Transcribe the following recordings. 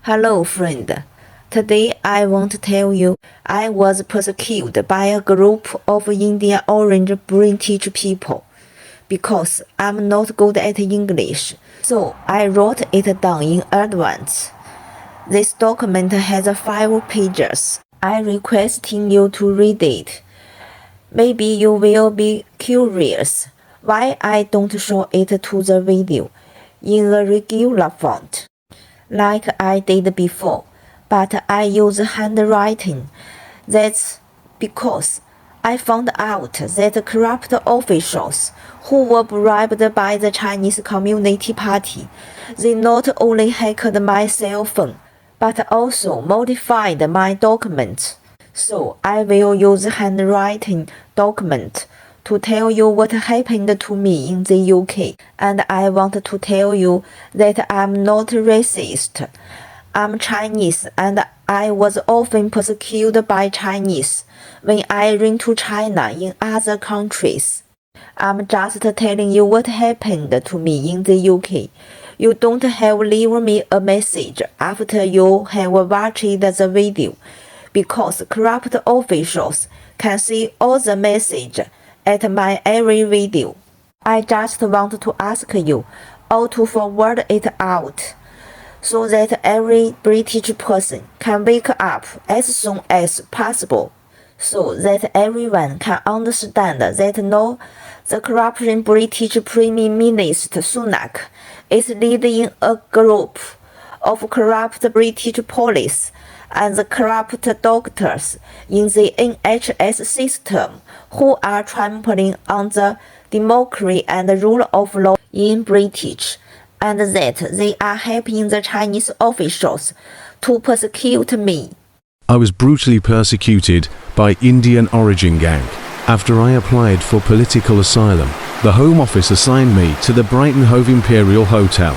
Hello, friend. Today I want to tell you I was persecuted by a group of Indian origin British people because I'm not good at English, so I wrote it down in advance. This document has 5 pages. I'm requesting you to read it. Maybe you will be curious why I don't show it to the video in the regular font, like I did before, but I use handwriting. That's because I found out that corrupt officials who were bribed by the Chinese Communist Party, they not only hacked my cell phone, but also modified my documents. So I will use handwriting document to tell you what happened to me in the UK, and I want to tell you that I'm not racist. I'm Chinese and I was often persecuted by Chinese when I ran to China in other countries. I'm just telling you what happened to me in the UK. You don't have to leave me a message after you have watched the video, because corrupt officials can see all the message at my every video. I just want to ask you all to forward it out, so that every British person can wake up as soon as possible, so that everyone can understand that no, the corrupt British Prime Minister Sunak is leading a group of corrupt British police and the corrupt doctors in the NHS system who are trampling on the democracy and rule of law in British, and that they are helping the Chinese officials to persecute me. I was brutally persecuted by Indian origin gang. After I applied for political asylum, the Home Office assigned me to the Brighton Hove Imperial Hotel,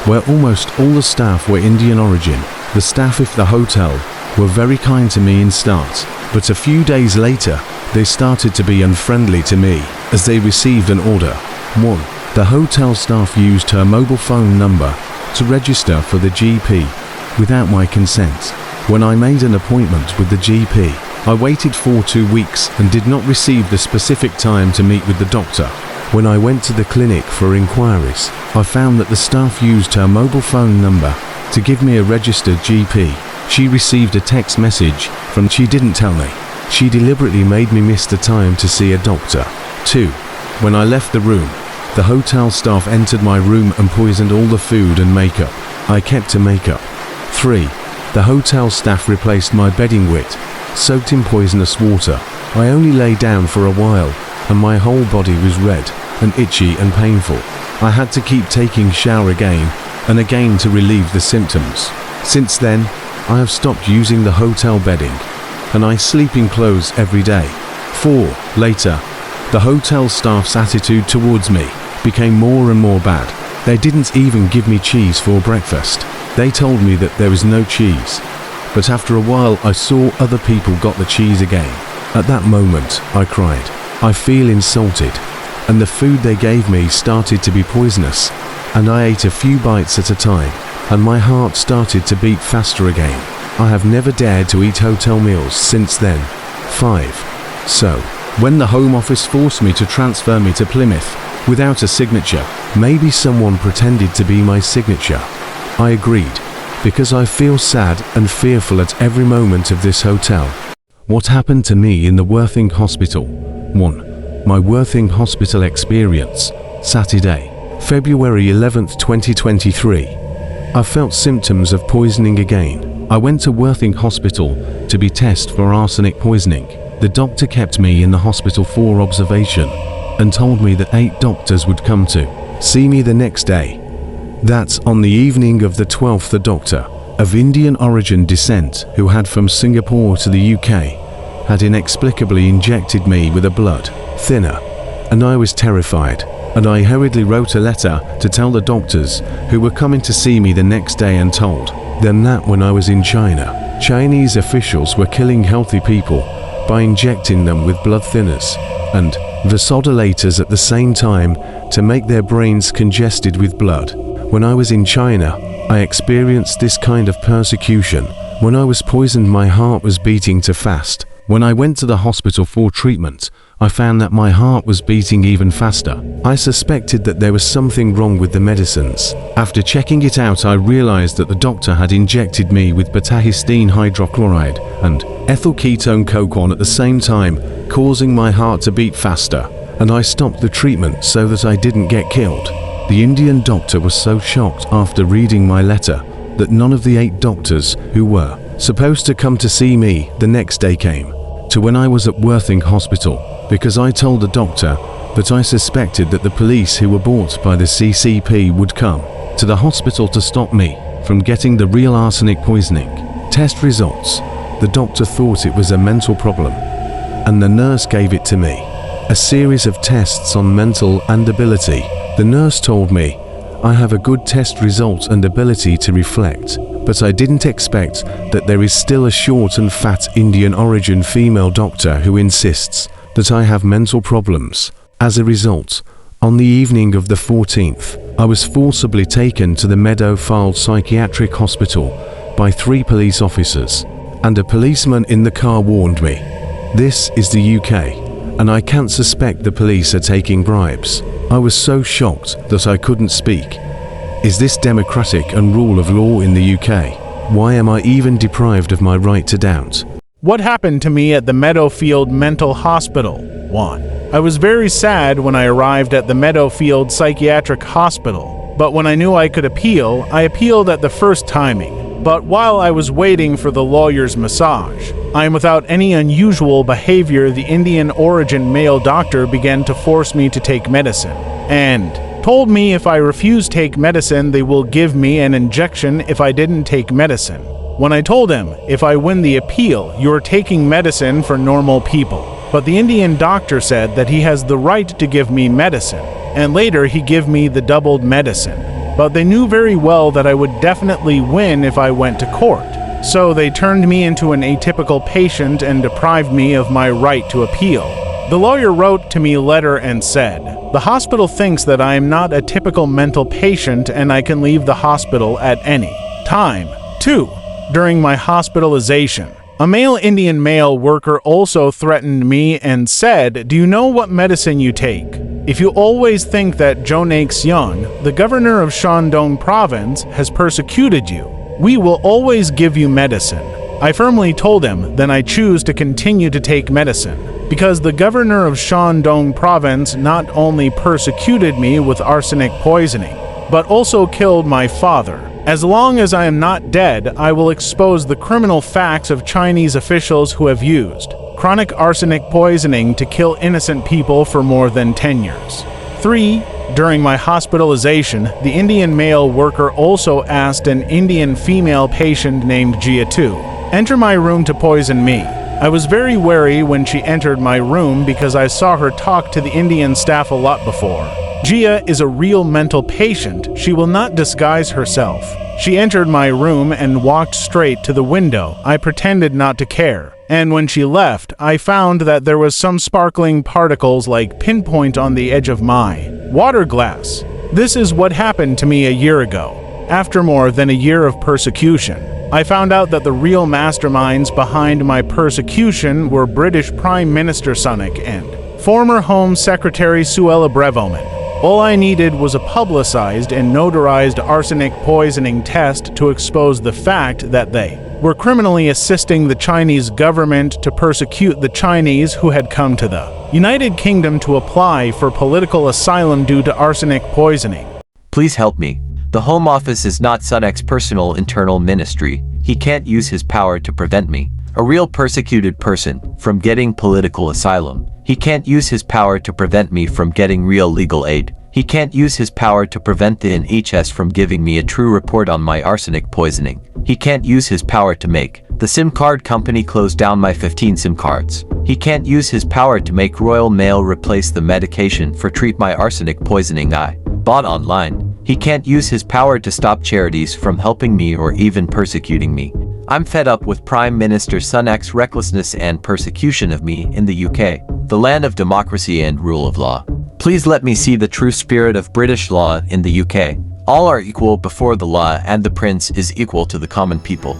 where almost all the staff were Indian origin. The staff of the hotel were very kind to me in start, but a few days later, they started to be unfriendly to me as they received an order. 1. The hotel staff used her mobile phone number to register for the GP without my consent. When I made an appointment with the GP, I waited for 2 weeks and did not receive the specific time to meet with the doctor. When I went to the clinic for inquiries, I found that the staff used her mobile phone number to give me a registered GP. She received a text message from she didn't tell me. She deliberately made me miss the time to see a doctor. 2. When I left the room, the hotel staff entered my room and poisoned all the food and makeup I kept to makeup. 3. The hotel staff replaced my bedding with soaked in poisonous water. I only lay down for a while and my whole body was red and itchy and painful. I had to keep taking shower again and again to relieve the symptoms. Since then, I have stopped using the hotel bedding and I sleep in clothes every day. 4. Later, the hotel staff's attitude towards me became more and more bad. They didn't even give me cheese for breakfast. They told me that there was no cheese. But after a while I saw other people got the cheese again. At that moment, I cried. I feel insulted. And the food they gave me started to be poisonous. And I ate a few bites at a time. And my heart started to beat faster again. I have never dared to eat hotel meals since then. 5. So, when the Home Office forced me to transfer me to Plymouth without a signature, maybe someone pretended to be my signature. I agreed, because I feel sad and fearful at every moment of this hotel. What happened to me in the Worthing Hospital? 1. My Worthing Hospital experience. Saturday, February 11th, 2023. I felt symptoms of poisoning again. I went to Worthing Hospital to be tested for arsenic poisoning. The doctor kept me in the hospital for observation and told me that 8 doctors would come to see me the next day. That's on the evening of the 12th. The doctor, of Indian origin descent, who had from Singapore to the UK, had inexplicably injected me with a blood thinner, and I was terrified, and I hurriedly wrote a letter to tell the doctors who were coming to see me the next day and told them that when I was in China, Chinese officials were killing healthy people by injecting them with blood thinners and vasodilators at the same time to make their brains congested with blood. When I was in China, I experienced this kind of persecution. When I was poisoned, my heart was beating too fast. When I went to the hospital for treatment, I found that my heart was beating even faster. I suspected that there was something wrong with the medicines. After checking it out, I realized that the doctor had injected me with potassium hydrochloride and ethyl ketone cocaine at the same time, causing my heart to beat faster, and I stopped the treatment so that I didn't get killed. The Indian doctor was so shocked after reading my letter that none of the 8 doctors who were supposed to come to see me the next day came to when I was at Worthing Hospital, because I told the doctor that I suspected that the police who were bought by the CCP would come to the hospital to stop me from getting the real arsenic poisoning. Test results. The doctor thought it was a mental problem, and the nurse gave it to me. A series of tests on mental and ability. The nurse told me I have a good test result and ability to reflect, but I didn't expect that there is still a short and fat Indian origin female doctor who insists that I have mental problems. As a result, on the evening of the 14th, I was forcibly taken to the Meadowfield Psychiatric Hospital by 3 police officers, and a policeman in the car warned me. This is the UK, and I can't suspect the police are taking bribes. I was so shocked that I couldn't speak. Is this democratic and rule of law in the UK? Why am I even deprived of my right to doubt? What happened to me at the Meadowfield Mental Hospital? 1. I was very sad when I arrived at the Meadowfield Psychiatric Hospital, but when I knew I could appeal, I appealed at the first timing. But while I was waiting for the lawyer's massage, I am without any unusual behavior, the Indian origin male doctor began to force me to take medicine, and told me if I refuse take medicine, they will give me an injection if I didn't take medicine. When I told him, if I win the appeal, you're taking medicine for normal people. But the Indian doctor said that he has the right to give me medicine, and later he gave me the doubled medicine. But they knew very well that I would definitely win if I went to court. So they turned me into an atypical patient and deprived me of my right to appeal. The lawyer wrote to me a letter and said, the hospital thinks that I am not a typical mental patient and I can leave the hospital at any time. 2. During my hospitalization, a male Indian male worker also threatened me and said, do you know what medicine you take? If you always think that Jonak Sion, the governor of Shandong province, has persecuted you, we will always give you medicine. I firmly told him, then I choose to continue to take medicine, because the governor of Shandong province not only persecuted me with arsenic poisoning, but also killed my father. As long as I am not dead, I will expose the criminal facts of Chinese officials who have used chronic arsenic poisoning to kill innocent people for more than 10 years. 3. During my hospitalization, the Indian male worker also asked an Indian female patient named Jia to enter my room to poison me. I was very wary when she entered my room because I saw her talk to the Indian staff a lot before. Jia is a real mental patient. She will not disguise herself. She entered my room and walked straight to the window. I pretended not to care. And when she left, I found that there was some sparkling particles like pinpoint on the edge of my water glass. This is what happened to me a year ago. After more than a year of persecution, I found out that the real masterminds behind my persecution were British Prime Minister Sunak and former Home Secretary Suella Breavoman. All I needed was a publicized and notarized arsenic poisoning test to expose the fact that they were criminally assisting the Chinese government to persecute the Chinese who had come to the United Kingdom to apply for political asylum due to arsenic poisoning. Please help me. The Home Office is not Sunak's personal internal ministry. He can't use his power to prevent me, a real persecuted person, from getting political asylum. He can't use his power to prevent me from getting real legal aid. He can't use his power to prevent the NHS from giving me a true report on my arsenic poisoning. He can't use his power to make the SIM card company close down my 15 SIM cards. He can't use his power to make Royal Mail replace the medication for treat my arsenic poisoning I bought online. He can't use his power to stop charities from helping me or even persecuting me. I'm fed up with Prime Minister Sunak's recklessness and persecution of me in the UK, the land of democracy and rule of law. Please let me see the true spirit of British law in the UK. All are equal before the law and the prince is equal to the common people.